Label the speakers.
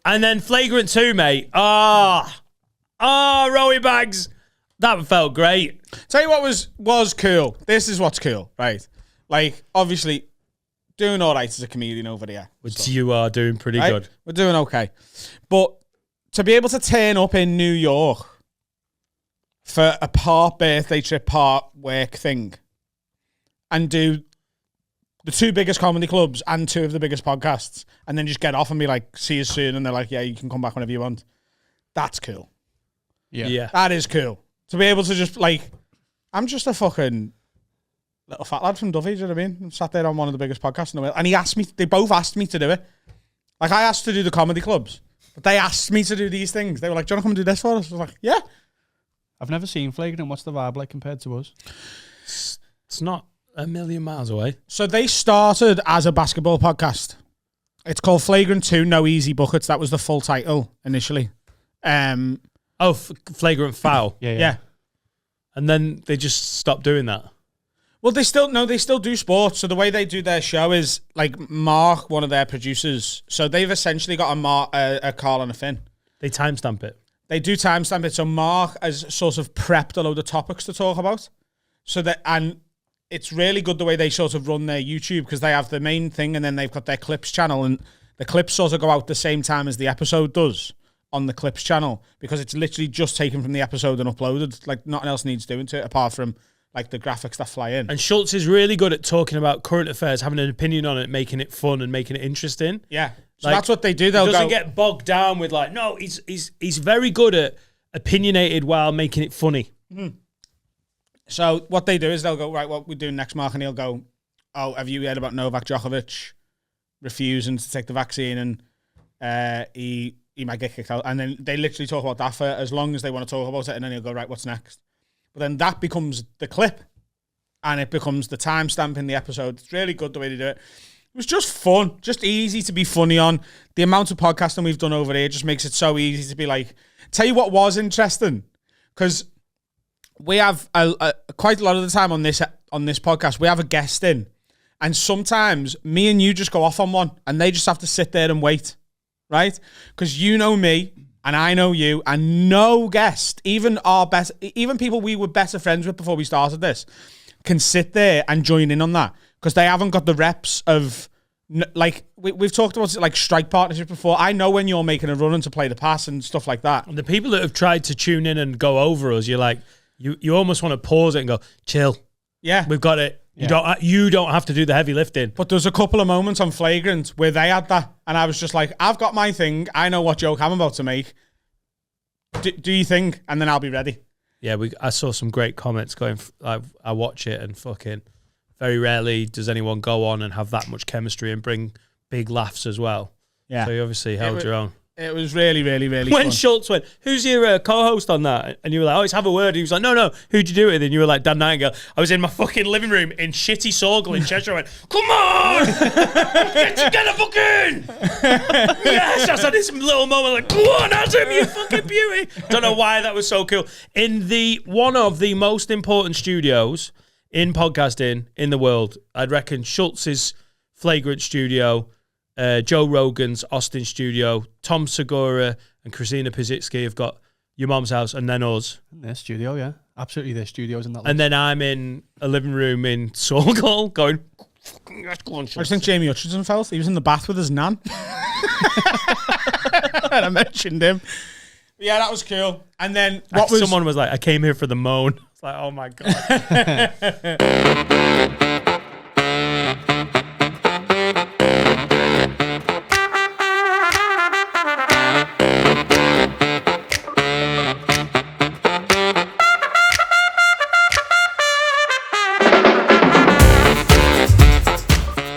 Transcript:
Speaker 1: And then Flagrant 2, mate. Rowe bags. That felt great.
Speaker 2: Tell you what was cool. This is what's cool, right? Like, obviously, doing all right as a comedian over there.
Speaker 1: Which you are doing pretty good.
Speaker 2: We're doing okay. But to be able to turn up in New York for a part birthday trip, part work thing, and do the 2 biggest comedy clubs and 2 of the biggest podcasts, and then just get off and be like, see you soon, and they're like, yeah, you can come back whenever you want. That's cool.
Speaker 1: Yeah.
Speaker 2: That is cool. To be able to just, like, I'm just a fucking little fat lad from Duffy, do you know what I mean? I'm sat there on one of the biggest podcasts in the world, and they both asked me to do it. Like, I asked to do the comedy clubs, but they asked me to do these things. They were like, do you want to come and do this for us? I was like, yeah.
Speaker 3: I've never seen Flagrant. What's the vibe like compared to us?
Speaker 1: It's not a million miles away.
Speaker 2: So they started as a basketball podcast. It's called Flagrant 2, No Easy Buckets. That was the full title initially.
Speaker 1: Flagrant Foul.
Speaker 2: Yeah.
Speaker 1: And then they just stopped doing that.
Speaker 2: Well, they still do sports. So the way they do their show is like Mark, one of their producers. So they've essentially got a Carl and a Finn.
Speaker 1: They timestamp it.
Speaker 2: They do timestamp it. So Mark has sort of prepped a load of topics to talk about. And it's really good the way they sort of run their YouTube, because they have the main thing and then they've got their clips channel, and the clips sort of go out the same time as the episode does on the clips channel, because it's literally just taken from the episode and uploaded. Like, nothing else needs doing to it apart from like the graphics that fly in.
Speaker 1: And Schultz is really good at talking about current affairs, having an opinion on it, making it fun and making it interesting.
Speaker 2: Yeah. So that's what they do. They'll
Speaker 1: doesn't get bogged down with like, no, he's very good at opinionated while making it funny.
Speaker 2: Mm-hmm. So what they do is they'll go, right, what we're doing next, Mark, and he'll go, oh, have you heard about Novak Djokovic refusing to take the vaccine, and he might get kicked out? And then they literally talk about that for as long as they want to talk about it, and then he'll go, right, what's next? But then that becomes the clip, and it becomes the timestamp in the episode. It's really good the way they do it. It was just fun, just easy to be funny on. The amount of podcasting we've done over here just makes it so easy to be like, tell you what was interesting, because we have quite a lot of the time on this podcast, we have a guest in, and sometimes me and you just go off on one, and they just have to sit there and wait, right? Because you know me, and I know you, and no guest, even people we were better friends with before we started this, can sit there and join in on that, because they haven't got the reps of, like, we've talked about like strike partnerships before. I know when you're making a run and to play the pass and stuff like that.
Speaker 1: And the people that have tried to tune in and go over us, you're like, you almost want to pause it and go, chill.
Speaker 2: Yeah.
Speaker 1: We've got it. You don't have to do the heavy lifting.
Speaker 2: But there's a couple of moments on Flagrant where they had that, and I was just like, I've got my thing. I know what joke I'm about to make. Do you think? And then I'll be ready.
Speaker 1: Yeah, I saw some great comments going. I watch it, and fucking very rarely does anyone go on and have that much chemistry and bring big laughs as well. Yeah. So you obviously held your own.
Speaker 2: It was really, really, really
Speaker 1: when
Speaker 2: fun.
Speaker 1: Schultz went, who's your co-host on that? And you were like, oh, let's have a word. And he was like, no, who'd you do it with? And you were like, Dan Nightingale. I was in my fucking living room in shitty Sorgle in Cheshire. I went, come on! Get together, fucking! Yes! I was at this little moment like, come on, Adam, you fucking beauty! Don't know why that was so cool. In one of the most important studios in podcasting in the world, I'd reckon Schultz's Flagrant studio, Joe Rogan's Austin studio, Tom Segura and Christina Pizitsky have got Your Mom's House, and then us.
Speaker 3: Their studio, yeah. Absolutely, their studio's in that list.
Speaker 1: And then I'm in a living room in Sorgle going, let's go on,
Speaker 2: I just think Jamie Hutchinson felt. He was in the bath with his nan. And I mentioned him. But yeah, that was cool. And then
Speaker 1: someone was like, I came here for the moan. It's like, oh my God.